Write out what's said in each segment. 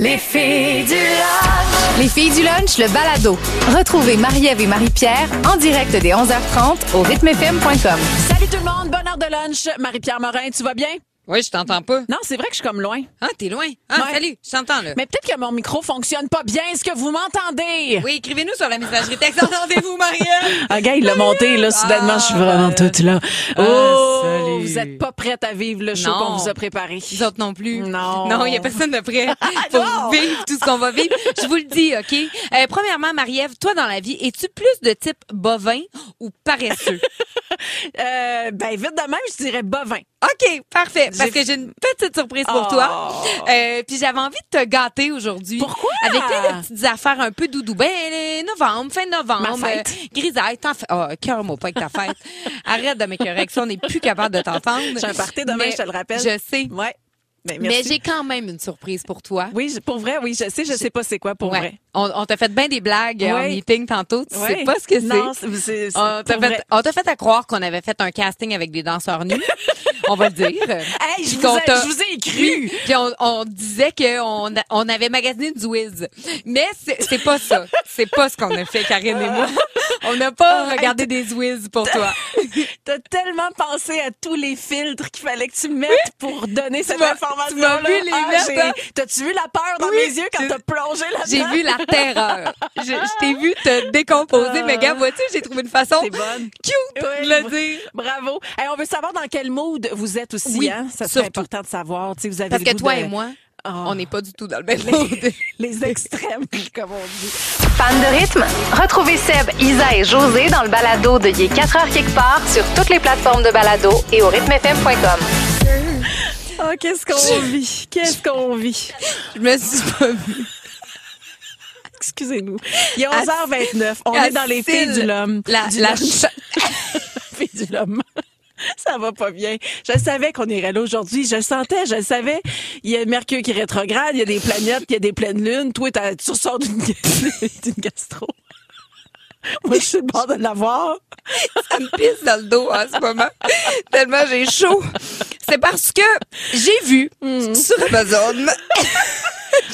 Les filles du lunch. Les filles du lunch, le balado. Retrouvez Marie-Ève et Marie-Pierre en direct dès 11h30 au rythmefm.com. Salut tout le monde, bonne heure de lunch. Marie-Pierre Morin, tu vas bien? Oui, je t'entends pas. Non, c'est vrai que je suis comme loin. Ah, t'es loin. Ah, Ouais. salut, je t'entends, là. Mais peut-être que mon micro fonctionne pas bien. Est-ce que vous m'entendez? Oui, écrivez-nous sur la messagerie texte. Entendez-vous, Marielle? Ah, gars, il l'a monté, là, soudainement, je suis vraiment toute là. Oh, salut. vous êtes pas prête à vivre le show Non. qu'on vous a préparé. Les autres non plus. Non. Non, il y a personne de prêt pour vivre tout ce qu'on va vivre. Je vous le dis, OK? Premièrement, Marie-Ève, toi, dans la vie, es-tu plus de type bovin ou paresseux? Ben, vite de même, je dirais bovin. OK, parfait. Parce que j'ai une petite surprise pour toi. Puis j'avais envie de te gâter aujourd'hui. Pourquoi? Avec plein de petites affaires un peu doudou. Ben, novembre, fin novembre. Ma fête. Grisaille, t'en fais. Oh, cœur-moi pas avec ta fête. Arrête de m'écœurer avec ça. On n'est plus capable de t'entendre. J'ai un party demain, Mais je te le rappelle. Je sais. Ouais. Ben, Mais merci. j'ai quand même une surprise pour toi. Oui, pour vrai, oui, je sais pas c'est quoi pour Ouais. vrai. On t'a fait bien des blagues en Ouais. meeting tantôt. Tu sais Ouais. pas ce que c'est. Non, c'est On t'a pour vrai. fait à croire qu'on avait fait un casting avec des danseurs nus. On va le dire. Hey, je Puis qu'on t'a- vous ai écrit. Oui. Puis on disait qu'on avait magasiné du Wiz. Mais c'est pas ça. C'est pas ce qu'on a fait, Karine et moi. On n'a pas regardé des Wiz pour toi. T'as tellement pensé à tous les filtres qu'il fallait que tu mettes pour donner cette m'as- information. tu m'as vu les mettre, hein? T'as-tu vu la peur dans Oui, mes yeux quand j'ai- t'as plongé là-dedans? J'ai vu la terreur. Je t'ai vu te décomposer. Mais gars, vois-tu, j'ai trouvé une façon C'est bonne. cute Oui, de le dire. Bravo. Hey, on veut savoir dans quel mood vous êtes aussi. Oui, hein? Ça serait surtout. important de savoir. Tu sais, vous avez Parce le que goût toi de- et moi, Oh. on n'est pas du tout dans le même monde. Les extrêmes, comme on dit. Fan de rythme? Retrouvez Seb, Isa et José dans le balado de Il est 4h quelque part sur toutes les plateformes de balado et au rythmefm.com. Oh, qu'est-ce qu'on vit? Qu'est-ce qu'on vit? Je me suis pas vue. Excusez-nous. Il est 11h29. On est dans les filles du l'homme. La L'homme. Filles du l'homme. Ça va pas bien. Je savais qu'on irait là aujourd'hui. Je le sentais, je le savais. Il y a Mercure qui rétrograde, il y a des planètes, il y a des pleines lunes. Toi, tu ressors d'une gastro. Moi, je suis le bord de l'avoir. Ça me pisse dans le dos en ce moment. Tellement j'ai chaud. C'est parce que j'ai vu sur Amazon.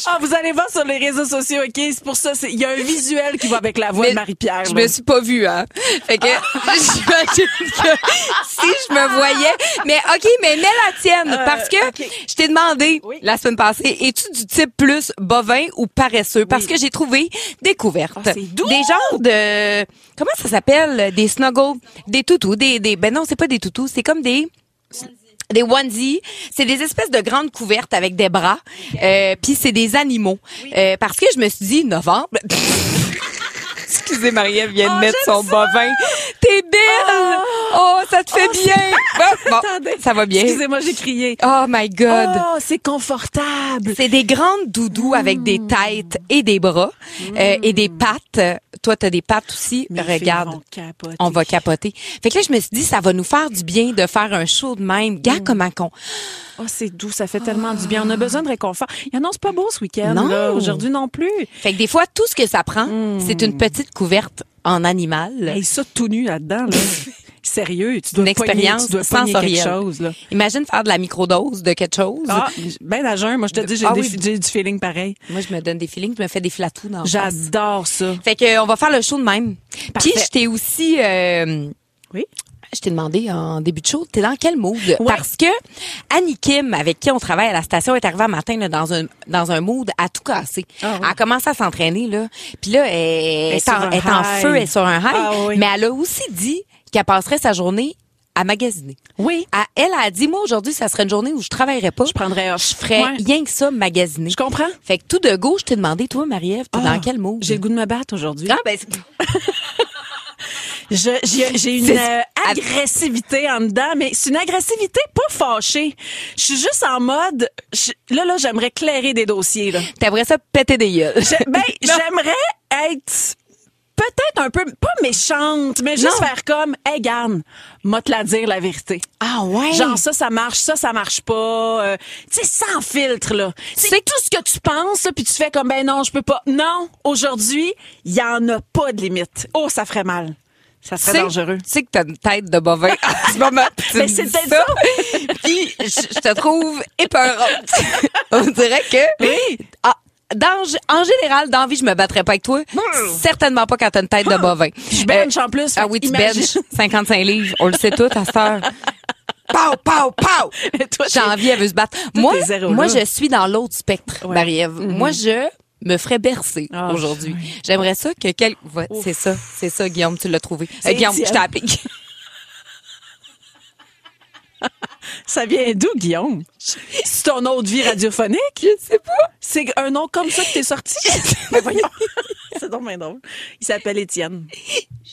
Ah, vous allez voir sur les réseaux sociaux, OK? C'est pour ça, il y a un visuel qui va avec la voix Mais de Marie-Pierre. Je là. me suis pas vue, hein. Fait que j'imagine que si je me voyais. Mais OK, mais mets la tienne. Parce que OK. je t'ai demandé Oui. la semaine passée, es-tu du type plus bovin ou paresseux? Parce que j'ai trouvé des couvertes. Ah, c'est doux! Des genres de. Comment ça s'appelle? Des snuggles. Des toutous. Ben non, c'est pas des toutous. C'est comme des onesies, c'est des espèces de grandes couvertes avec des bras, puis c'est des animaux. Parce que je me suis dit novembre. Excusez, Marie-Ève vient de mettre son bovin. T'es belle! Oh, ça te fait bien! Bon, Attendez. ça va bien. Excusez-moi, j'ai crié. Oh my God! Oh, c'est confortable. C'est des grandes doudous avec des têtes et des bras et des pattes. Toi, t'as des pattes aussi. Mes filles Regarde. vont capoter. On va capoter. Fait que là, je me suis dit, ça va nous faire du bien de faire un show de même. Gars, comment qu'on... Oh, c'est doux, ça fait tellement du bien. On a besoin de réconfort. Il annonce pas beau ce week-end. Non. là. Aujourd'hui non plus. Fait que des fois, tout ce que ça prend, c'est une petite couverte en animal. Hey, ça tout nu là-dedans, là. Sérieux, tu dois Une expérience tu dois pogner quelque sensorielle. chose, là. Imagine faire de la microdose de quelque chose. Ah, ben à jeun, moi je te dis, j'ai Ah des- oui. j'ai du feeling pareil. Moi, je me donne des feelings, je me fais des flatous dans la face. J'adore ça. Fait que on va faire le show de même. Parfait. Puis je t'ai aussi Oui. je t'ai demandé en début de show, t'es dans quel mood? Ouais. Parce que Annie Kim, avec qui on travaille à la station, est arrivée un matin là, dans un mood à tout casser. Ah oui. Elle a commencé à s'entraîner, là. Puis là, elle est sur un en high. feu, elle est sur un high. Ah oui. Mais elle a aussi dit qu'elle passerait sa journée à magasiner. Oui. Elle a dit, moi, aujourd'hui, ça serait une journée où je travaillerais pas. Je prendrais off. Je ferais Ouais. rien que ça, magasiner. Je comprends. Fait que tout de go, je t'ai demandé, toi, Marie-Ève, t'es Ah, dans quel mood? J'ai le goût de me battre aujourd'hui. Ah, ben, c'est- J'ai une C'est- agressivité en dedans, mais c'est une agressivité pas fâchée. Je suis juste en mode, là, j'aimerais clairer des dossiers, là. t'aimerais ça péter des gueules. Ben, j'aimerais être peut-être un peu, pas méchante, mais juste Non. faire comme, hey, garde, m'a te la dire la vérité. Ah ouais? Genre, ça marche, ça marche pas. Tu sais, sans filtre, là. C'est tout ce que tu penses, là, puis tu fais comme, ben non, je peux pas. Non, aujourd'hui, il y en a pas de limite. Oh, ça ferait mal. Ça serait dangereux. Tu sais que t'as une tête de bovin en ce moment. puis tu Mais me c'est dis peut-être ça. Puis je te trouve épeurante. On dirait que... Oui. Ah, en général, dans la vie, je me battrais pas avec toi. Certainement pas quand t'as une tête de bovin. Je bench en plus. Ah oui, tu imagine. benches 55 livres. On le sait tout à cette heure. Pow, pow, pow! Toi, J'ai envie, elle veut se battre. Moi, t'es zéro moi, là. je suis dans l'autre spectre, Ouais. Marie-Ève. Moi, je me ferais bercer Ah, aujourd'hui. oui. J'aimerais ça que c'est ça, Guillaume, tu l'as trouvé. C'est Guillaume, je Étienne. t'ai appelé. Ça vient d'où, Guillaume? C'est ton autre vie radiophonique? Je sais pas. C'est un nom comme ça que t'es sorti? Mais voyons. C'est donc bien drôle. Il s'appelle Étienne.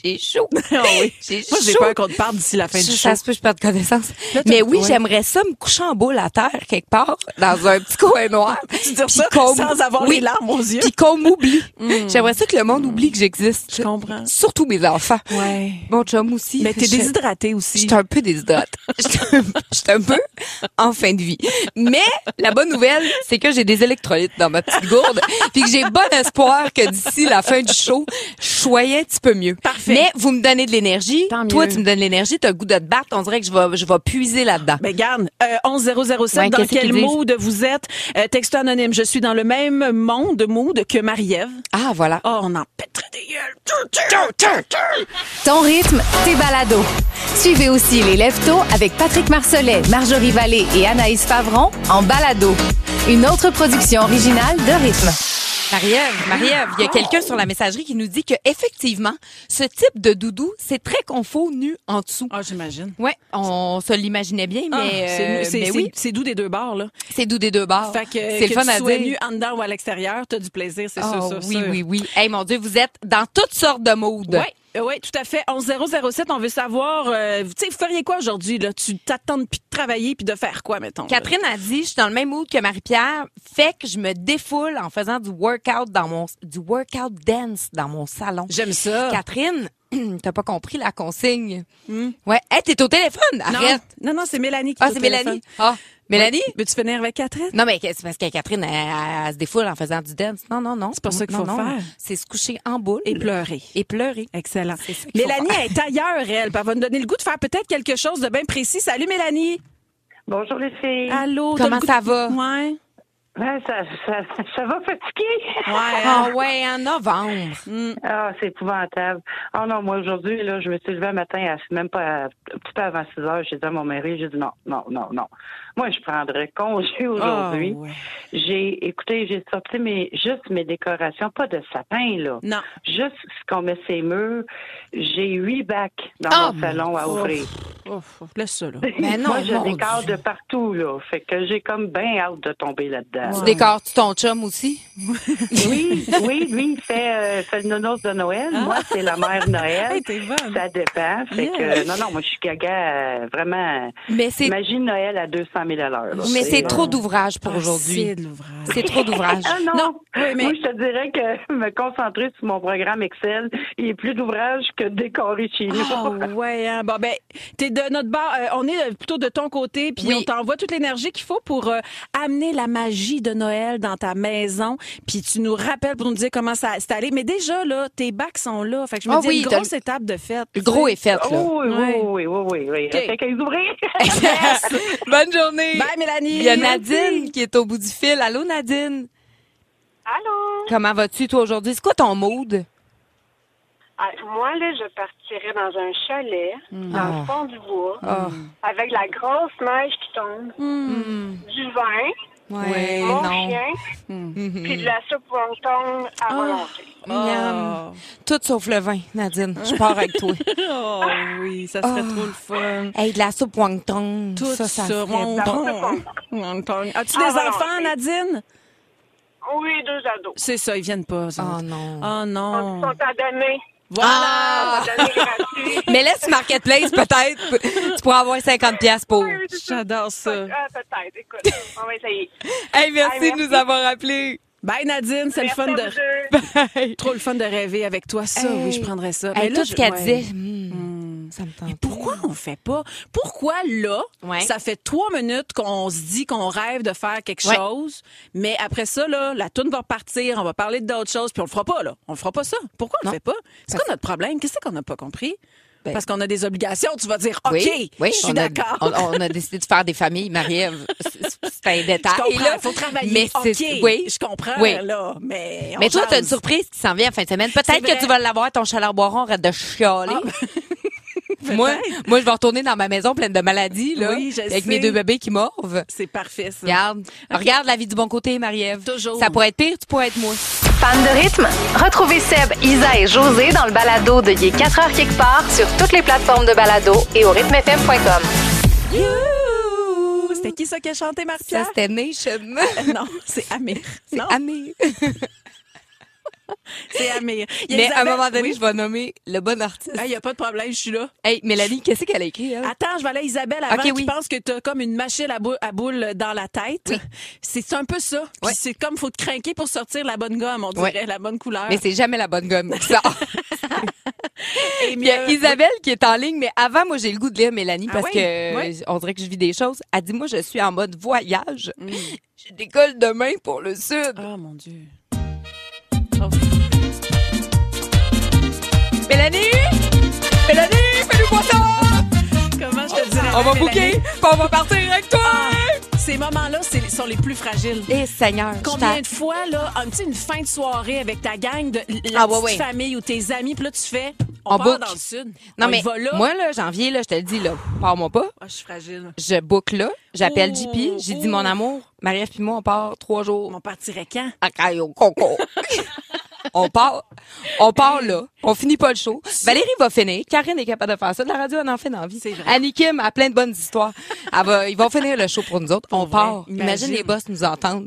J'ai chaud. Ah oui. J'ai Moi, j'ai chaud. peur qu'on te parle d'ici la fin du show. Ça se peut, je perds connaissance. Là, t'as- Mais oui, ouais. j'aimerais ça me coucher en boule à terre, quelque part, dans un petit coin noir. Tu dire Puis ça qu'on- sans avoir oui, les larmes aux yeux? Puis qu'on m'oublie. J'aimerais ça que le monde oublie que j'existe. Je comprends. Surtout mes enfants. Ouais. Mon chum aussi. Mais t'es Je- déshydratée aussi. J'étais un peu déshydratée. J'étais un peu en fin de vie. Mais la bonne nouvelle, c'est que j'ai des électrolytes dans ma petite gourde, puis que j'ai bon espoir que d'ici la fin du show, je sois un petit peu mieux. Parfait. Mais vous me donnez de l'énergie. Tant Toi, mieux. tu me donnes de l'énergie, t'as le goût de te battre. On dirait que je vais puiser là-dedans. Ben garde, 11007, Ouais, dans qu'est-ce quel qu'ils disent? mood vous êtes? Texto anonyme, je suis dans le même mood que Marie-Ève. Ah, voilà. Oh, on en pèterait des gueules. Ton rythme, tes balados. Suivez aussi les Lève-Tôt avec Patrick Marcelet, Marjorie Vallée et Anaïs Favron en balado. Une autre production originale de Rythme. Marie-Ève, il y a quelqu'un sur la messagerie qui nous dit que effectivement, ce type de doudou, c'est très confort nu en dessous. Ah, j'imagine. Ouais, on se l'imaginait bien, Ah, mais, mais oui, c'est doux des deux bords, là. c'est doux des deux bords. Fait que, c'est que le fun tu à sois dire. nu en dedans ou à l'extérieur, t'as du plaisir, c'est Oh, sûr, oui, sûr. oui, oui. Hey, mon Dieu, vous êtes dans toutes sortes de moods. Oui, tout à fait. 11007, on veut savoir, tu sais, vous feriez quoi aujourd'hui, là? Tu t'attends puis de travailler puis de faire quoi, mettons? là? Catherine a dit, je suis dans le même mood que Marie-Pierre, fait que je me défoule en faisant du workout dance dans mon salon. J'aime ça. Catherine, t'as pas compris la consigne. Ouais, hey, t'es au téléphone, arrête. Non, c'est Mélanie qui Ah, est au c'est téléphone. Mélanie. Ah, Mélanie? Oui. Veux-tu finir avec Catherine? Non, mais c'est parce que Catherine, elle se défoule en faisant du dance. Non. C'est pas ça qu'il Non, faut non. faire. C'est se coucher en boule. Et pleurer. Et pleurer. Excellent. C'est ça qu'il faut Mélanie faire. est ailleurs, elle. Puis elle va nous donner le goût de faire peut-être quelque chose de bien précis. Salut, Mélanie. Bonjour les filles. Allô. Comment t'as le goût ça de- va? Ouais. Ouais, ça va fatiguer. Ouais. Ah ouais, en novembre. Ah, c'est épouvantable. Oh non, moi aujourd'hui, là, je me suis levée un matin, même pas un petit peu avant 6 heures, j'ai dit à mon mari, j'ai dit non. Moi, je prendrais congé aujourd'hui. Ah, ouais. J'ai sorti juste mes décorations, pas de sapin, là. Non. Juste ce qu'on met ses murs. J'ai 8 bacs dans Ah, mon salon à ouvrir. Laisse ça, là. Mais non, Moi, je mon décore Dieu. de partout, là. Fait que j'ai comme bien hâte de tomber là-dedans. Tu décores-tu ton chum aussi? Oui, lui, il fait le nounours de Noël. Moi, c'est la mère Noël. Hey, t'es bonne. Ça dépend. Fait que, non, moi, je suis gaga, vraiment. Mais c'est, Imagine Noël à 200 000 à l'heure. là. mais c'est bon. trop d'ouvrage pour Ah, aujourd'hui. c'est de l'ouvrage. C'est trop d'ouvrage. Ah non, Non, oui, mais- moi je te dirais que me concentrer sur mon programme Excel, il est plus d'ouvrage que de décorer chez nous. Ah ouais, hein. Bon, ben, t'es de notre bord. On est plutôt de ton côté, puis Oui. on t'envoie toute l'énergie qu'il faut pour amener la magie de Noël dans ta maison. Puis tu nous rappelles pour nous dire comment ça s'est allé. Mais déjà, là, tes bacs sont là. Fait que je me Ah dis, oui, une t'as grosse étape de fête. Le gros est fait, là. Oh, Ouais. oui. OK. Fait qu'ils ouvrir. Bonne journée. Bye, Mélanie. Il y a Nadine qui est au bout du fil. Allô, Nadine? Allô? Comment vas-tu, toi, aujourd'hui? C'est quoi ton mood? Ah, moi, là, je partirais dans un chalet, dans le fond du bois, avec la grosse neige qui tombe, du vin, Ouais, mon non. chien, puis de la soupe wonton à volonté. Miam. Tout sauf le vin, Nadine. Je pars avec toi. Oh oui, ça serait trop le fun. Hey, de la soupe wonton. Tout ça, serait mon bon. ton. As-tu Ah, des voilà, enfants, oui. Nadine? Oui, 2 ados. C'est ça, ils viennent pas. eux Oh autres. non. Oh Ils non. sont à donner. Voilà. Ah! À donner gratuit. Mais laisse Marketplace, peut-être. Tu pourras avoir 50$ pour. J'adore ça. Ah, peut-être. Écoute, on va essayer. Hey, merci Hey, de merci. nous avoir appelés. Bye, Nadine. C'est le Merci fun à de. vous deux. Trop le fun de rêver avec toi. Ça, Hey. oui, je prendrais ça. Hey, Mais là, tout ce qu'elle ouais. disait, ça me tente. Pourquoi on fait pas? Pourquoi là, Ouais. ça fait 3 minutes qu'on se dit qu'on rêve de faire quelque Ouais. chose, mais après ça, là, la toune va repartir, on va parler d'autres choses, puis on le fera pas, là. On le fera pas ça. Pourquoi on Non. le fait pas? C'est quoi notre problème? Qu'est-ce qu'on n'a pas compris? Parce qu'on a des obligations, tu vas dire, OK, oui, je suis d'accord. On a décidé de faire des familles, Marie-Ève. C'est un détail. Je comprends, là. il faut travailler. Mais OK, oui, je comprends, oui. là, mais Mais toi, jase. tu as une surprise qui s'en vient en fin de semaine. Peut-être C'est vrai. que tu vas l'avoir, ton chaleur boiron, arrête de chialer. Moi, Peut-être. je vais retourner dans ma maison pleine de maladies, là, Oui, je avec sais. mes 2 bébés qui morvent. C'est parfait, ça. Regarde la vie du bon côté, Marie-Ève. Toujours. Ça pourrait être pire, tu pourrais être moi. Fan de rythme? Retrouvez Seb, Isa et José dans le balado de Il est 4 heures quelque part sur toutes les plateformes de balado et au rythmefm.com. C'était qui ça qui a chanté, Ça, Marcia? c'était Nation. Non, c'est Amir. Non, Amir. c'est Amir. Il y a Mais à un Isabelle- moment donné, Oui. je vais nommer le bon artiste. Il n'y a pas de problème, je suis là. Hey, Mélanie, qu'est-ce qu'elle a écrit, elle? Attends, je vais aller à Isabelle avant Ok, qui oui. pense que tu as comme une machine à boules dans la tête. C'est un peu ça. Puis Ouais. c'est comme faut te craquer pour sortir la bonne gomme, on dirait, Ouais. la bonne couleur. Mais c'est jamais la bonne gomme qui sort. Et Il y a Isabelle qui est en ligne, mais avant, moi, j'ai le goût de lire Mélanie parce oui? que Oui. on dirait que je vis des choses. Elle dit, moi, je suis en mode voyage. Je décolle demain pour le sud. Oh mon Dieu. Oh. Mélanie! Mélanie, fais-nous ça! Comment je te dirais? On va Mélanie? booker, puis on va partir avec toi! Ces moments-là, sont les plus fragiles. Eh, Seigneur. Combien de fois, là, une fin de soirée avec ta gang de la Ah, petite ouais. famille ou tes amis, puis là, tu fais, on On part book. dans le sud. Non, On mais y va là. moi, là, janvier, là, je te le dis, là, pars-moi pas. Ah, je suis fragile. Je book là, j'appelle Oh, JP, j'ai dit, oh. mon amour, Marie-Ève puis moi, on part 3 jours. On partirait quand? À Caillou Coco. On part là. On finit pas le show. Valérie va finir. Karine est capable de faire ça. De la radio, elle en fait dans vie. C'est vrai. Annie Kim a plein de bonnes histoires. Ils vont finir le show pour nous autres. On vrai. part. Imagine. Imagine les boss nous entendre.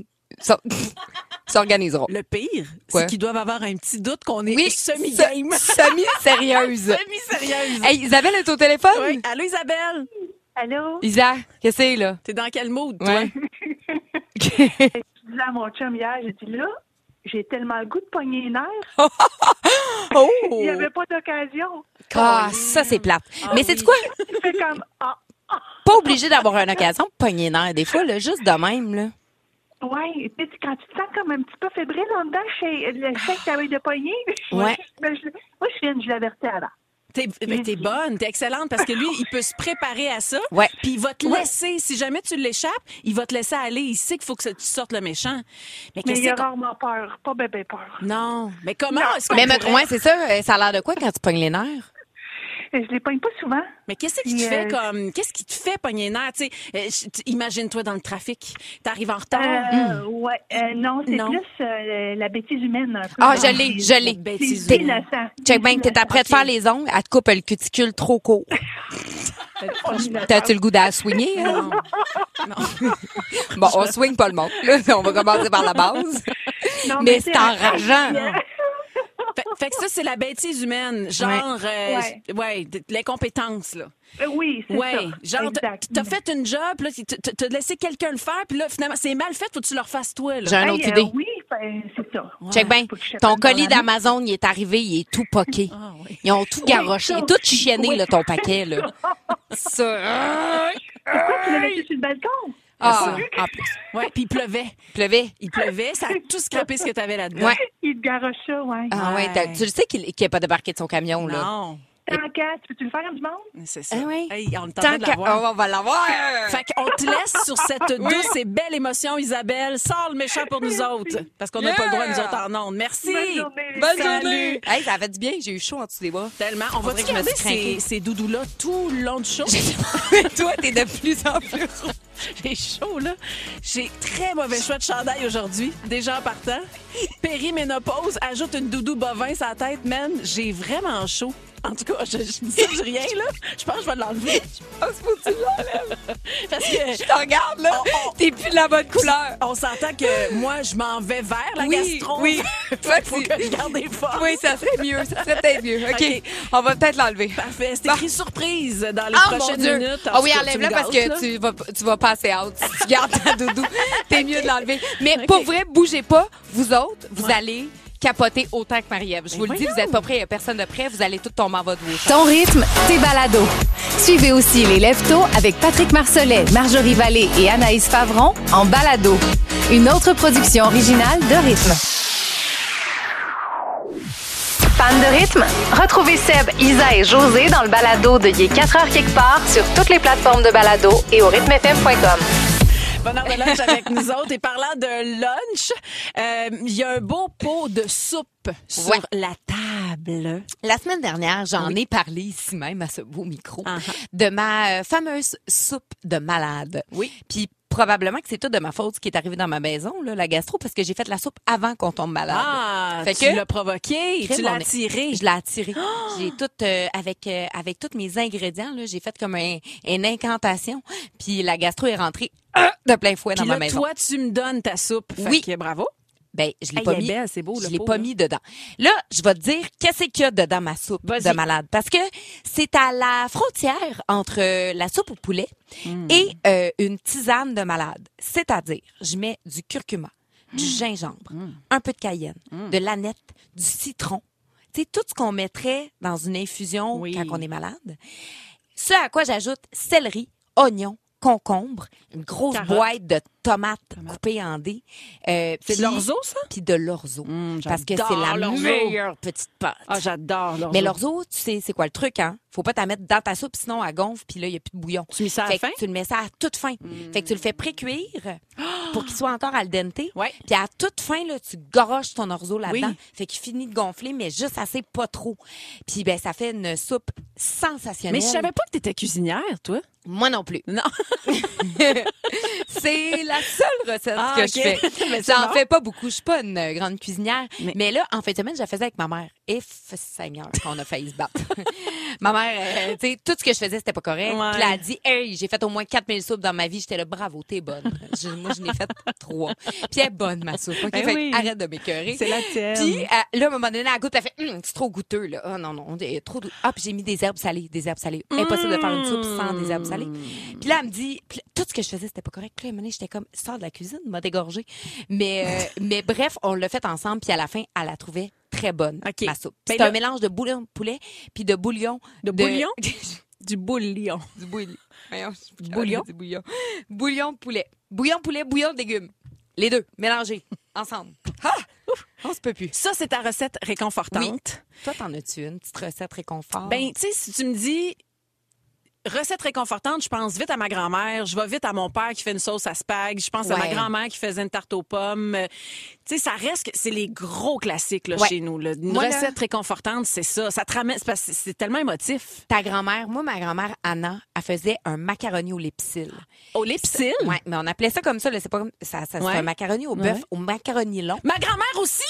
S'organiseront. Le pire, Quoi? c'est qu'ils doivent avoir un petit doute qu'on est Oui, semi-game. Semi-sérieuse. Semi-sérieuse. Hey, Isabelle est au téléphone? Oui. Allô, Isabelle? Allô? Isa, qu'est-ce que c'est, là? T'es dans quel mood, toi? Ouais. Je disais à mon chum hier, j'ai dit là, j'ai tellement le goût de pogner les nerfs. Oh! Il n'y avait pas d'occasion. Ah, ça, c'est plate. Mais c'est quoi? Tu fais comme, Pas obligé d'avoir une occasion de pogner les nerfs. Des fois, là, juste de même, là. ouais, tu sais, quand tu te sens comme un petit peu fébrile en dedans, je sais que tu avais de pogner. Ouais. Moi, je viens, je l'avertis avant. T'es bonne, t'es excellente parce que lui, il peut se préparer à ça. Ouais. Puis il va te laisser, si jamais tu l'échappes, il va te laisser aller. Il sait qu'il faut que tu sortes le méchant. Mais Mais qu'est-ce il a que rarement peur, pas bébé peur. Non. Mais comment est-ce qu'on Mais pourrait- ouais, c'est ça. Ça a l'air de quoi quand tu pognes les nerfs? Je les pogne pas souvent. Mais qu'est-ce qui te fait comme. Qu'est-ce qui te fait pogner les nerfs? Tu sais, imagine-toi dans le trafic. T'arrives en retard. Ouais, non, c'est Non. plus la bêtise humaine. Un peu. Ah, je l'ai. Bêtise C'est humaine. innocent. Check bien, t'es après de faire les ongles, elle te coupe le cuticule trop court. T'as-tu le goût d'à swinger? Hein? Non. Bon, on swing pas le monde. Là. On va commencer par la base. Non, Mais c'est c'est enrageant. Fait que ça, c'est la bêtise humaine. Genre, l'incompétence, là. Oui, c'est Ouais, ça. genre, Exact. t'as fait une job, là, t'as laissé quelqu'un le faire, puis là, finalement, c'est mal fait, faut que tu le refasses toi, là. J'ai une autre idée. Oui, c'est ça. Check bien, Faut que je ton fasse dans colis la d'Amazon, il est arrivé, il est tout poqué. Ah, oui. Ils ont tout garoché, ça. tout chienné, là, ton paquet, là. Ça. Pourquoi tu l'as laissé sur le balcon? Ah, en plus. Ouais, puis il pleuvait. Il pleuvait. Ça a tout scrapé ce que t'avais là-dedans. Ouais. Il te garoche ça, ouais. Ah ouais, Ouais. tu le sais qu'il n'a pas débarqué de son camion, là. Non, Tant qu'à, tu peux-tu le faire à du monde? c'est ça. Ah oui. Hey, on est en Tant train de qu'à... l'avoir. On va l'avoir! Fait qu'on te laisse sur cette douce et belle émotion, Isabelle. Sors le méchant pour nous autres. Parce qu'on n'a pas le droit, nous autres, en ondes. Merci. Bonne journée. Bonne Salut. journée! Hey, ça a fait du bien, j'ai eu chaud en dessous des bras. Tellement. On va dirait te que je me garder suis craquée. ces doudous-là tout le long du show. Toi, t'es de plus en plus rouge. J'ai chaud, là. J'ai très mauvais choix de chandail aujourd'hui. Déjà en partant. Périménopause, ajoute une doudou bovin sur la tête, man. J'ai vraiment chaud. En tout cas, je dis ça, je dis rien, là. Je pense que je vais l'enlever. Faut que tu l'enlèves. Parce que Je te regarde, là. T'es plus de la bonne couleur. on s'entend que moi, je m'en vais vers la gastro. oui. Toi, Faut que je garde des forces. Oui, ça serait mieux. Ça serait peut-être mieux. OK. OK. On va peut-être l'enlever. Parfait. C'est écrit surprise dans les Ah, mon prochaines Dieu. minutes. Ah oui, En tout cas, tu enlève-la me parce gâtes, là. que tu vas passer out. Si tu gardes ta doudou, t'es mieux de l'enlever. Mais pour vrai, bougez pas. Vous autres, vous allez capoter autant que Marie-Ève. Je vous le dis, vous êtes pas prêts, il n'y a personne de prêt. Vous allez tout tomber en votre douche. Ton rythme, tes balados. Suivez aussi les Lève-Tôt avec Patrick Marcelet, Marjorie Vallée et Anaïs Favron en balado. Une autre production originale de Rythme. Fan de rythme? Retrouvez Seb, Isa et José dans le balado de Il est 4h quelque part sur toutes les plateformes de balado et au rythmefm.com. Bonne heure de lunch avec nous autres. Et parlant de lunch, il y a un beau pot de soupe sur la table. La semaine dernière, j'en ai parlé ici même à ce beau micro de ma fameuse soupe de malade. Oui. Puis probablement que c'est tout de ma faute ce qui est arrivé dans ma maison, là, la gastro, parce que j'ai fait la soupe avant qu'on tombe malade. Ah, fait tu que, l'as provoqué, tu l'as attiré. Je l'ai attiré. J'ai tout avec tous mes ingrédients, là, j'ai fait comme une incantation. Puis la gastro est rentrée de plein fouet dans Puis là, ma maison. toi, tu me donnes ta soupe. Oui. Fait que bravo. Ben, je l'ai Hey, pas elle est mis. belle, c'est beau, le je l'ai pot, pas là. mis dedans. Là, je vais te dire qu'est-ce qu'il y a dedans ma soupe de malade. Parce que c'est à la frontière entre la soupe au poulet et une tisane de malade. C'est-à-dire, je mets du curcuma, du gingembre, un peu de cayenne, de l'aneth, du citron. Tu sais, tout ce qu'on mettrait dans une infusion quand on est malade. Ce à quoi j'ajoute céleri, oignon, concombre, une grosse boîte de tomates coupées en dés. C'est de l'orzo, ça? Puis de l'orzo. Parce que c'est la l'orzo. meilleure petite pâte. Ah, j'adore l'orzo. Mais l'orzo, tu sais, c'est quoi le truc, hein? Faut pas t'en mettre dans ta soupe, sinon elle gonfle, puis là, il n'y a plus de bouillon. Tu mets ça à la Fait que fin? tu le mets ça à toute fin. Fait que tu le fais pré-cuire pour qu'il soit encore al dente. Ouais. Puis à toute fin, là, tu goroches ton orzo là-dedans. Oui. Fait qu'il finit de gonfler, mais juste assez pas trop. Puis ben, ça fait une soupe sensationnelle. Mais je savais pas que t'étais cuisinière, toi. Moi non plus. Non. C'est la seule recette que OK. je fais. Mais c'est J'en bon. fais pas beaucoup. Je suis pas une grande cuisinière. Mais- Mais là, en fin de semaine, je la faisais avec ma mère. Et Seigneur, qu'on a failli se battre. Ma mère, tu sais, tout ce que je faisais, c'était pas correct. Ouais. Puis elle a dit, hey, j'ai fait au moins 4000 soupes dans ma vie. J'étais là, bravo, t'es bonne. Moi, je n'ai fait 3. Puis elle est bonne, ma soupe. OK? Ben Fait oui. arrête de m'écœurer. C'est la tienne. Puis là, à un moment donné, elle goûte, elle fait, c'est trop goûteux, là. Oh non, non, trop doux. Ah, puis j'ai mis des herbes salées, Impossible de faire une soupe sans des herbes salées. Puis là, elle me dit, puis là, tout ce que je faisais, c'était pas correct. Puis là, à un moment donné, j'étais comme, sors de la cuisine, m'a dégorgé. Mais bref, on l'a fait ensemble, puis à la fin, elle la trouvait très bonne, OK. ma soupe. Ben C'est là- un mélange de bouillon de poulet, puis de bouillon. De bouillon? Du bouillon. Du bouillon. Voyons, Du bouillon? Du bouillon. Bouillon de poulet. Bouillon de poulet, bouillon de légumes. Les deux, mélangés, ensemble. Ah! On se peut plus. Ça, c'est ta recette réconfortante. Toi, t'en as-tu une petite recette réconfort? Ben, tu sais, si tu me dis recette réconfortante, je pense vite à ma grand-mère, je vais vite à mon père qui fait une sauce à spag, je pense à ma Ouais. grand-mère qui faisait une tarte aux pommes. Tu sais, ça reste que c'est les gros classiques là, Ouais. chez nous. Là. Une Moi, là- recette réconfortante, c'est ça. Ça te ramène, c'est parce que c'est tellement émotif. Ta grand-mère, moi, ma grand-mère, Anna, elle faisait un macaroni au lipsil. Au lipsil? Ouais, mais on appelait ça comme ça, là. C'est pas comme ça, c'est Ouais. un macaroni au bœuf, au macaroni long. Ma grand-mère aussi!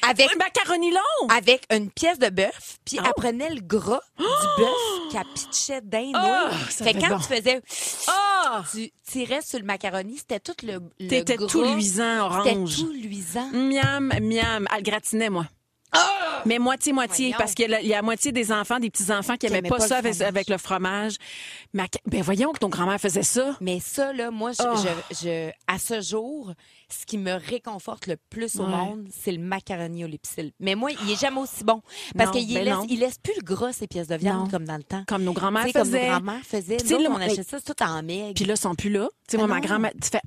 Avec, Un macaroni long! avec une pièce de bœuf, puis Oh. elle prenait le gras du bœuf qu'elle pitchait d'un Oh, nouille. ça Fait fait que quand bon. tu faisais, Ah! tu tirais sur le macaroni, c'était tout le T'étais gras. tout luisant, C'était orange. tout luisant. Miam, miam. Elle le gratinait, moi. Mais moitié-moitié, Voyons. parce qu'il y a la moitié des enfants, des petits-enfants qui n'aimaient pas ça le fromage. avec le fromage. Ben voyons que ton grand-mère faisait ça. Mais ça, là, moi, Oh. à ce jour, ce qui me réconforte le plus au Ouais. monde, c'est le macaroni au lipsil. Mais moi, il est jamais aussi bon. Parce Non, qu'il ben non. laisse plus le gras, ces pièces de viande, Non. comme dans le temps. Comme nos grands-mères Tu sais, comme nos faisaient. grands-mères faisaient. Puis, tu sais, Nous autres, là, on achetait ça, c'est tout en maigre. Puis là, ils sont plus là. Tu sais, moi, Ah ma non. grand-mère, tu fais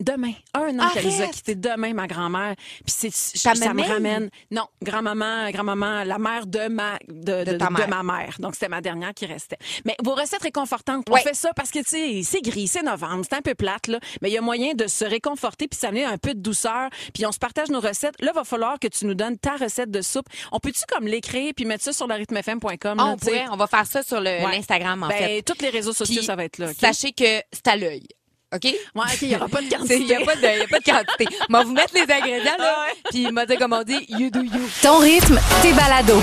demain, un an qu'elle nous a Arrête! quittés, demain, ma grand-mère. Puis Ta ça me mamelle? ramène. Non, grand-maman, la mère de ta mère. ma mère. Donc, c'était ma dernière qui restait. Mais vos recettes réconfortantes, on Ouais. fait ça parce que, tu sais, c'est gris, c'est novembre, c'est un peu plate, là. Mais il y a moyen de se réconforter puis s'amener un peu de douceur. Puis on se partage nos recettes. Là, il va falloir que tu nous donnes ta recette de soupe. On peut-tu comme l'écrire puis mettre ça sur le rythmefm.com? Ah, là, on tu sais? pourrait, on va faire ça sur Ouais. l'Instagram, en Ben, fait. tous les réseaux sociaux, Puis, ça va être là. OK? Sachez que c'est à l'œil. OK? Ouais, OK, il n'y aura pas de Il quantité. n'y a, pas de quantité. On va vous mettre les ingrédients, là. Ah ouais. Puis il m'a dit, comme on dit, you do you. Ton rythme, tes balados.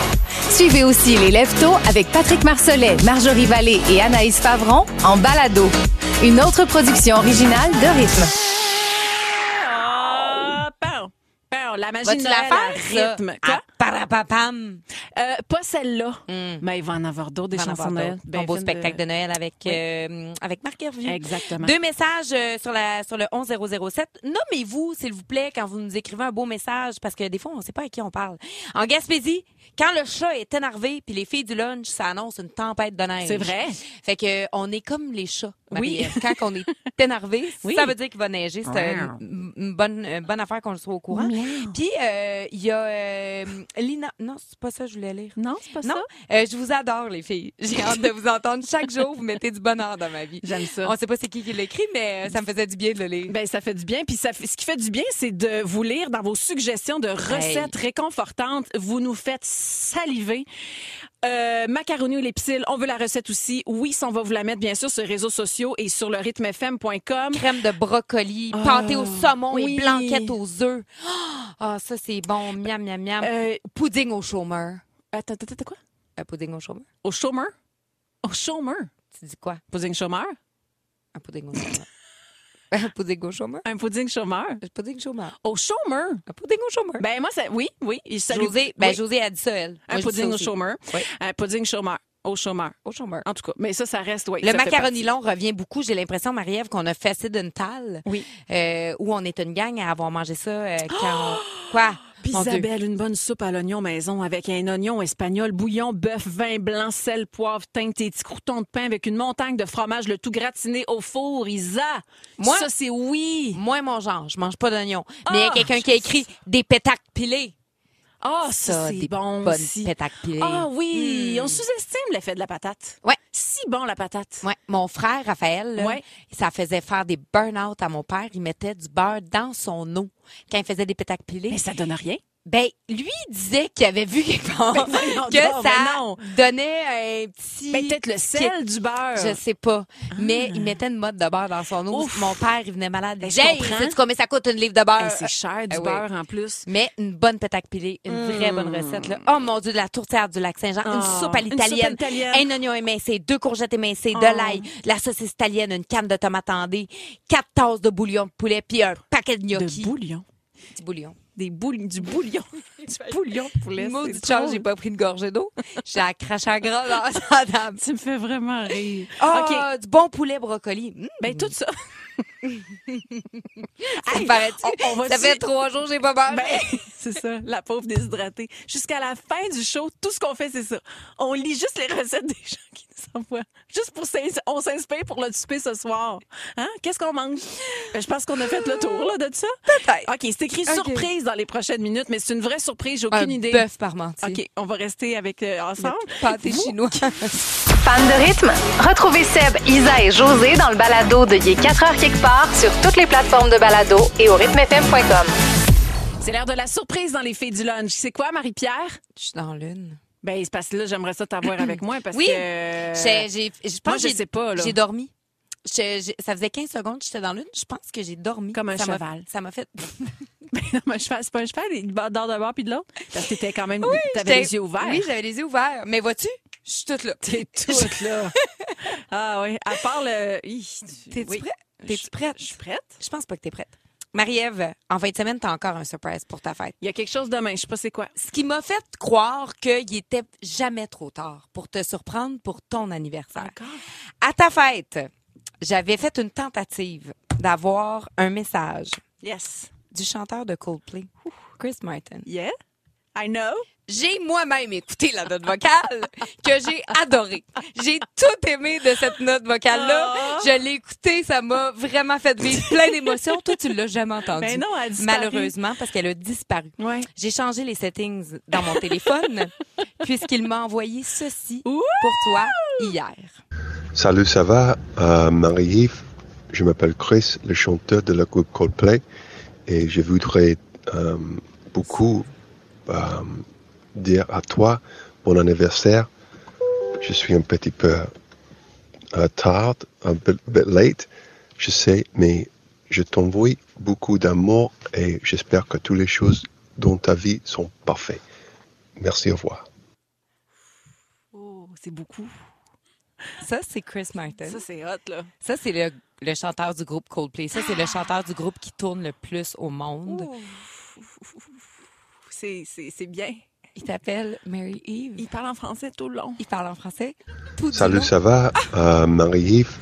Suivez aussi les Lève-Tôt avec Patrick Marcelet, Marjorie Vallée et Anaïs Favron en balado. Une autre production originale de Rythme. Ah, pam, pam, la magie Vas-tu de la Noël à faire, rythme. ça? Quoi? Ah, parapapam. Pas celle-là. Mais il va en avoir d'autres, des On va en chansons de avoir Noël. d'autres. Ben Ton beau fine spectacle de Noël avec Marc Hervieux. Exactement. 2 messages sur le 11007. Nommez-vous, s'il vous plaît, quand vous nous écrivez un beau message, parce que des fois, on ne sait pas à qui on parle. En Gaspésie, quand le chat est énervé puis les filles du lunch, ça annonce une tempête de neige. C'est vrai. Fait que on est comme les chats. Oui. Marie-Ève. Quand on est énervé, Oui. ça veut dire qu'il va neiger. C'est une bonne affaire qu'on le soit au courant. Puis il y a Lina, non, c'est pas ça que je voulais lire. Non, c'est pas Non, ça. je vous adore, les filles. J'ai hâte de vous entendre chaque jour. Vous mettez du bonheur dans ma vie. J'aime ça. On sait pas c'est qui l'écrit, mais ça me faisait du bien de le lire. Ben, ça fait du bien. Puis ce qui fait du bien, c'est de vous lire dans vos suggestions de recettes réconfortantes. Vous nous faites saliver. Macaroni ou l'épicile, on veut la recette aussi. Oui, on va vous la mettre, bien sûr, sur les réseaux sociaux et sur le rythmefm.com. Crème de brocoli, pâté au saumon oui. et blanquette aux œufs. Ah, ça, c'est bon. Miam, miam, miam. Pudding au chômeur. Attends, quoi? Pudding au chômeur? Au chômeur? Au chômeur? Tu dis quoi? Pudding chômeur? Un pudding au chômeur. Un pudding au chômeur? Un pudding chômeur? Un pudding chômeur. Au chômeur? Un pudding au chômeur. Ben, moi, oui. José, oui. José a dit ça, elle. Un Moi, je dis pudding ça au aussi. chômeur. Oui. Un pudding chômeur. Au chômeur. Au chômeur. En tout cas, mais ça reste, oui. Le ça fait macaroni partie. long revient beaucoup. J'ai l'impression, Marie-Ève, qu'on a fait d'une table. Oui. Où on est une gang à avoir mangé ça quand Quoi? Puis Mon Dieu. Isabelle, une bonne soupe à l'oignon maison avec un oignon espagnol, bouillon, bœuf, vin blanc, sel, poivre, thym, tes petits croûtons de pain avec une montagne de fromage, le tout gratiné au four, Isa. Moi? Ça, c'est oui. Moi, mon genre, je mange pas d'oignons. Mais il y a Ah, quelqu'un qui a écrit des pétacles pilés. Ah, ça, des c'est bon bonnes aussi. pétacles pilés. Ah oui, on sous-estime l'effet de la patate. Ouais. Si bon, la patate. Ouais, mon frère Raphaël, là, Ouais. ça faisait faire des burn-out à mon père. Il mettait du beurre dans son eau quand il faisait des pétacles pilés. Mais ça donne rien. Ben, lui, il disait qu'il avait vu quelque part Ben, voyons que donc, ça ben non. donnait un petit... Ben, peut-être le sel du beurre. Je sais pas. Mais il mettait une mode de beurre dans son eau. Ouf. Mon père, il venait malade. Ben, je Hey, comprends. sais-tu combien ça coûte une livre de beurre? Hey, c'est cher, du Ah oui. beurre en plus. Mais une bonne pétacle pilée, une vraie bonne recette. Là. Oh mon Dieu, de la tourtière du Lac-Saint-Jean, une soupe à une l'italienne, soupe à l'italienne. un oignon émincé, 2 courgettes émincées, de l'ail, de la saucisse italienne, une canne de tomates andées, 4 tasses de bouillon de poulet, puis un paquet de gnocchis. De bouillon. Petit bouillon. Du bouillon. Du bouillon de poulet. Maudit c'est Charles, drôle. j'ai pas pris de gorgée d'eau. J'ai craché à gras dans la table. Tu me fais vraiment rire. Ah, du bon poulet brocoli. Ben, tout ça. Ça me paraît-tu? on va Ça dire- fait 3 jours que j'ai pas mangé. Ben, c'est ça, la pauvre déshydratée. Jusqu'à la fin du show, tout ce qu'on fait, c'est ça. On lit juste les recettes des gens qui nous envoient. Juste pour on s'inspire pour le souper ce soir. Hein? Qu'est-ce qu'on mange? Ben, je pense qu'on a fait le tour là, de ça. Peut-être. OK, c'est écrit OK. surprise dans les prochaines minutes, mais c'est une vraie surprise, j'ai Un aucune idée. bœuf parmentier. OK, on va rester avec ensemble. Pâté chinois. Fan de rythme? Retrouvez Seb, Isa et José dans le balado de Il est 4 heures quelque part sur toutes les plateformes de balado et au rythmefm.com. C'est l'heure de la surprise dans les filles du lunch. C'est quoi, Marie-Pierre? Je suis dans l'une. Ben, c'est parce que là, j'aimerais ça t'avoir avec moi parce Oui. que... Je pense moi, je que sais pas, là. J'ai dormi. Ça faisait 15 secondes que j'étais dans l'une. Je pense que j'ai dormi. Comme un Ça m'a- cheval. Ça m'a fait... Non, un cheval, c'est pas un cheval, il dort d'un bord puis de l'autre. Parce que t'étais quand même... T'avais J'étais- les yeux ouverts. Oui, j'avais les yeux ouverts. Mais vois-tu, je suis toute là. T'es toute là. Ah oui, à part le... T'es-tu Oui. prête? T'es-tu prête? Je suis prête. Je pense pas que t'es prête. Marie-Ève, en fin de semaine, t'as encore un surprise pour ta fête. Il y a quelque chose demain, je sais pas c'est quoi. Ce qui m'a fait croire qu'il était jamais trop tard pour te surprendre pour ton anniversaire. Encore? À ta fête, j'avais fait une tentative d'avoir un message Yes. du chanteur de Coldplay, Chris Martin. Yeah? I know. J'ai moi-même écouté la note vocale que j'ai adorée. J'ai tout aimé de cette note vocale-là. Oh. Je l'ai écoutée, ça m'a vraiment fait vivre plein d'émotions. Toi, tu l'as jamais entendu. Ben non, elle a disparu. Malheureusement, parce qu'elle a disparu. Ouais. J'ai changé les settings dans mon téléphone puisqu'il m'a envoyé ceci Ouh! pour toi hier. Salut, ça va? Marie-Yves, je m'appelle Chris, le chanteur de la groupe Coldplay, et je voudrais beaucoup dire à toi bon anniversaire. Je suis un petit peu tard, un bit late, je sais, mais je t'envoie beaucoup d'amour et j'espère que toutes les choses dans ta vie sont parfaites. Merci, au revoir. Oh, c'est beaucoup. Ça, c'est Chris Martin. Ça, c'est hot, là. Ça, c'est le chanteur du groupe Coldplay. Ça, c'est le chanteur du groupe qui tourne le plus au monde. C'est bien. Il t'appelle Mary Eve. Il parle en français tout le long. Il parle en français. Tout du Salut, long. ça va? Marie-Yves,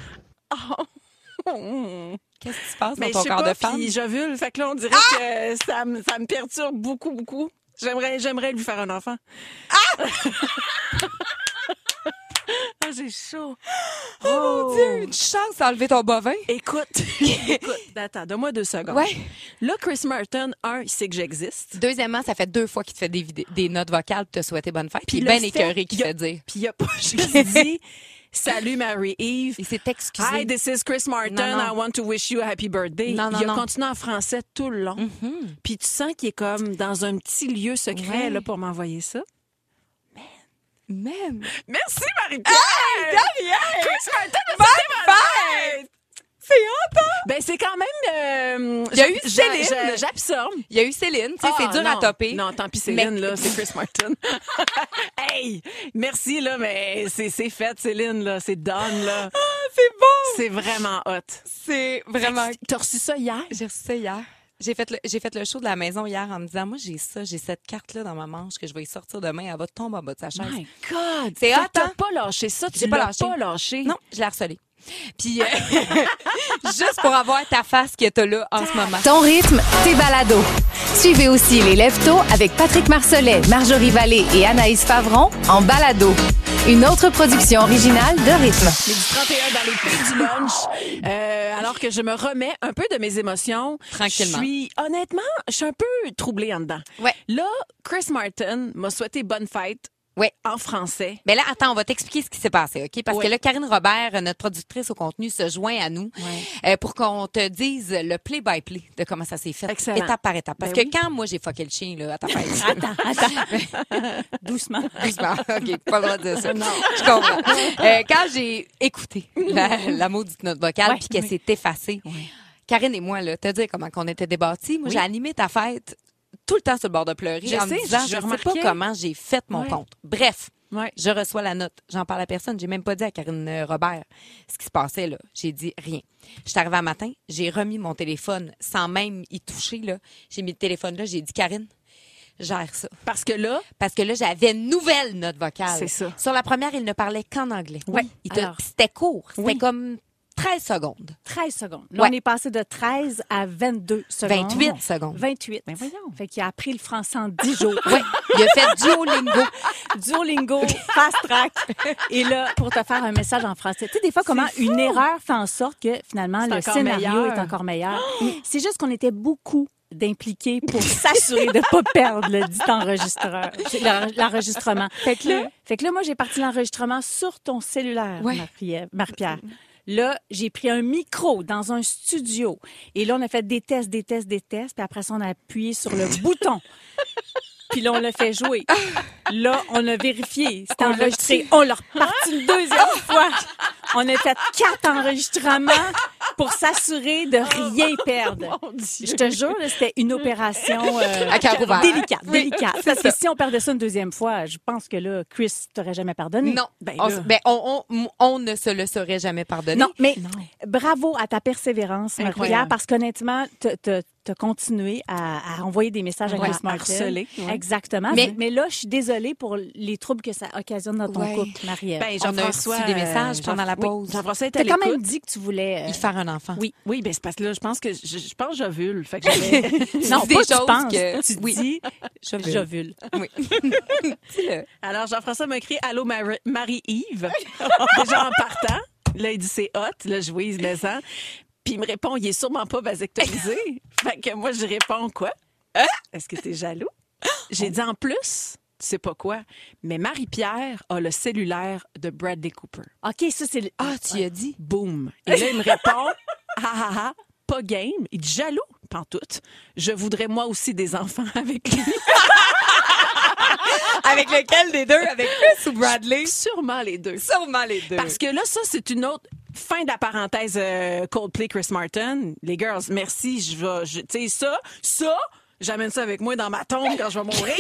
Qu'est-ce qui se passe Mais dans je ton sais corps pas, de femme? puis j'ovule. Fait que là, on dirait que ça me perturbe beaucoup, beaucoup. J'aimerais lui faire un enfant. j'ai chaud. Oh mon Dieu, une chance d'enlever ton bovin. Écoute, attends, donne-moi 2 secondes. Ouais. Là, Chris Martin, il sait que j'existe. Deuxièmement, ça fait 2 fois qu'il te fait des notes vocales pour te souhaiter bonne fête. Puis le ben fait, écœuré qu'il il a- fait dire. Puis il a pas juste dit « Salut, Marie-Eve. Il s'est excusé. Hi, this is Chris Martin. Non, non. I want to wish you a happy birthday. » Non, non, il a non. continué en français tout le long. Puis tu sens qu'il est comme dans un petit lieu secret Ouais. là, pour m'envoyer ça. Même. Merci, Marie-Pierre! Chris Martin a Bonne souhaité bonne fête! C'est hot, hein? Ben, c'est quand même... Il y a eu Céline. J'absorbe. Il y a eu Céline, tu sais, c'est dur à non. topper. Non, tant pis, Céline, Mais- là, c'est Chris Martin. Hey! Merci, là, mais c'est fait, Céline, là. C'est done, là. C'est bon. C'est vraiment hot. C'est vraiment... T'as reçu ça hier? J'ai reçu ça hier. J'ai fait le show de la maison hier en me disant, moi, j'ai cette carte-là dans ma manche que je vais y sortir demain. Elle va tomber en bas de sa chaise. My God! C'est Fait que hot, T'as hein? pas lâché ça, tu J'ai pas l'as lâché. pas lâché. Non, je l'ai harcelé. Puis, juste pour avoir ta face que t'as là en ce moment. Ton rythme, tes balados. Suivez aussi les Lève-Tôt avec Patrick Marcelet, Marjorie Vallée et Anaïs Favron en balado. Une autre production originale de Rythme. Midi 31 dans les pieds du lunch. Alors que je me remets un peu de mes émotions. Tranquillement. Honnêtement, je suis un peu troublée en dedans. Ouais. Là, Chris Martin m'a souhaité bonne fête Ouais. en français. Mais là, attends, on va t'expliquer ce qui s'est passé, OK? Parce Oui. que là, Karine Robert, notre productrice au contenu, se joint à nous pour qu'on te dise le play-by-play de comment ça s'est fait, Excellent. étape par étape. Parce Ben que quand moi, j'ai fucké le chien là, à ta fête... Attends. Doucement. Doucement. OK, pas le droit de dire ça. Non. Je comprends. Quand j'ai écouté la maudite note vocale Ouais, puis qu'elle oui. s'est effacée, Karine et moi, là, te dire comment qu'on était débattis. Moi, Oui. j'ai animé ta fête tout le temps sur le bord de pleurer Je en sais, me disant, je je sais pas remarquais. comment j'ai fait mon Ouais. compte. Bref. Ouais. Je reçois la note. J'en parle à personne. J'ai même pas dit à Karine Robert ce qui se passait, là. J'ai dit rien. Je suis arrivée un matin, j'ai remis mon téléphone sans même y toucher, là. J'ai mis le téléphone là, j'ai dit, Karine, gère ça. Parce que là, Parce que là, j'avais une nouvelle note vocale. C'est ça. Sur la première, il ne parlait qu'en anglais. Oui. Alors. C'était court. C'était Oui. comme 13 secondes. 13 secondes. Là, Ouais. on est passé de 13 à 22 secondes. 28 secondes. 28. Ben voyons. Fait qu'il a appris le français en 10 jours. Oui, il a fait Duolingo. Duolingo, fast track. Et là, pour te faire un message en français. Tu sais, des fois, comment une erreur fait en sorte que finalement, C'est le encore scénario meilleur. est encore meilleur. C'est juste qu'on était beaucoup d'impliqués pour s'assurer de pas perdre le dit enregistreur, l'enregistrement. Fait que là, moi, j'ai parti l'enregistrement sur ton cellulaire, Ouais. Marie-Pierre. Là, j'ai pris un micro dans un studio. Et là, on a fait des tests. Puis après ça, on a appuyé sur le bouton. Puis là, on l'a fait jouer. Là, on a vérifié. C'était enregistré. On l'a reparti une deuxième fois. On a fait 4 enregistrements pour s'assurer de rien perdre. Je te jure, là, c'était une opération À cœur ouvert. délicate. Oui, Délicate. Parce que si on perdait ça une deuxième fois, je pense que là, Chris t'aurait jamais pardonné. Non, Ben on, là. on ne se le serait jamais pardonné. Non, mais bravo à ta persévérance, Marie-Pierre, Incroyable. parce qu'honnêtement, t'as continué à envoyer des messages à Ouais, Chris à Martin. harceler, ouais. Exactement. Mais là, je suis désolée pour les troubles que ça occasionne dans ton Ouais. couple, Marie-Ève. Ben, On a Jean-François, reçu des messages pendant la oui, pause. Jean-François était à T'as quand même l'écoute. dit que tu voulais... Il faire un enfant. Oui. Oui, ben c'est parce que là, je pense que je pense j'ovule. Fait que j'avais... Non, dis des pas tu choses penses, que- tu oui. dis J'ovule. j'ovule. Oui. Dis-le. Alors, Jean-François m'a écrit « Allô, Marie-Yves ». Déjà en partant. Là, il dit « C'est hot ». Là, je whiz, mais ça. Puis il me répond « Il est sûrement pas vasectomisé ». Fait que moi, je réponds « Quoi? Est-ce que t'es jaloux? » J'ai dit « En plus, tu sais pas quoi, mais Marie-Pierre a le cellulaire de Bradley Cooper. OK, ça, c'est... Ah, tu y as dit? Boum. Et là, il me répond « Ah, ah, ah, pas game. » Il dit « Jaloux, pantoute. Je voudrais moi aussi des enfants avec lui. » Avec lequel des deux? Avec Chris ou Bradley? Sûrement les deux. Sûrement les deux. Parce que là, ça, c'est une autre fin de la parenthèse Coldplay, Chris Martin. Les girls, merci. Tu sais, ça, j'amène ça avec moi dans ma tombe quand je vais mourir.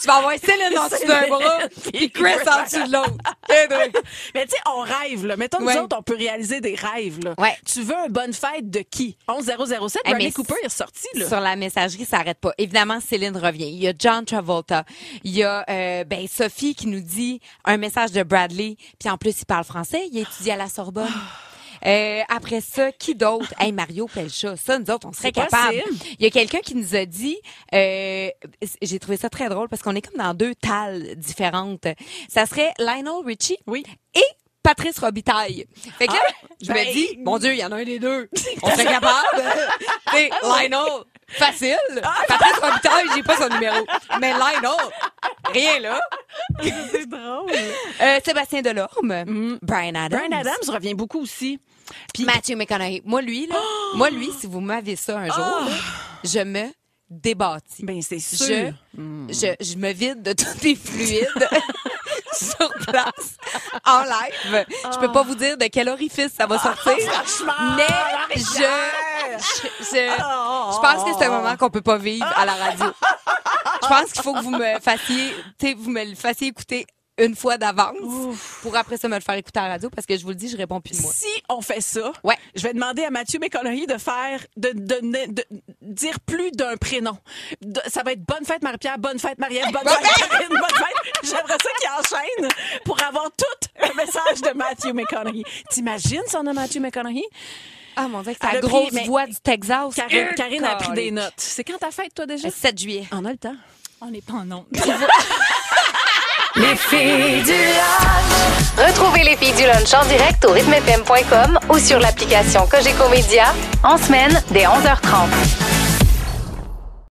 Tu vas avoir Céline en dessous d'un bras puis Chris en dessous de l'autre. Les deux. Mais tu sais, on rêve, là. Mettons, Ouais. nous autres, on peut réaliser des rêves, là. Ouais. Tu veux une bonne fête de qui? 11007, Hey, Bradley mais Cooper est ressorti, là. Sur la messagerie, ça n'arrête pas. Évidemment, Céline revient. Il y a John Travolta. Il y a Sophie qui nous dit un message de Bradley. Puis en plus, il parle français. Il a étudié à la Sorbonne. Après ça, qui d'autre? Hey, Mario Pelcha. Ça, nous autres, on serait C'est capable. possible. Il y a quelqu'un qui nous a dit, j'ai trouvé ça très drôle parce qu'on est comme dans 2 tales différentes. Ça serait Lionel Richie Oui. et Patrice Robitaille. Fait que là, je ben, me dis, mon Dieu, il y en a un des deux. On serait capable. C'est Lionel, facile. Patrice Robitaille, j'ai pas son numéro. Mais Lionel, rien là. C'est drôle. Sébastien Delorme, Bryan Adams. Bryan Adams revient beaucoup aussi. Puis Matthew McConaughey. Moi, lui, si vous m'avez ça un jour, là, je me débâtis. ben c'est sûr. Je me vide de tous les fluides sur place, en live. Je peux pas vous dire de quel orifice ça va sortir. Mais je pense que c'est un moment qu'on peut pas vivre à la radio. Je pense qu'il faut que vous me le fassiez écouter une fois d'avance pour après ça me le faire écouter à la radio parce que je vous le dis, je réponds plus de moi. Si on fait ça, Ouais. je vais demander à Matthew McConaughey de dire plus d'un prénom. Ça va être bonne fête Marie-Pierre, bonne fête Marie-Ève, bonne fête Karine, bonne fête. J'aimerais ça qu'il enchaîne pour avoir tout le message de Matthew McConaughey. T'imagines son nom Matthew McConaughey? Ah mon Dieu, c'est Elle la a pris- grosse mais- voix du Texas. Karine a pris des notes. C'est quand ta fête, toi, déjà? 7 juillet. On a le temps. On n'est pas en ondes. Les filles du lunch. Retrouvez les filles du lunch en direct au rythmefm.com ou sur l'application Cogeco Média en semaine dès 11h30.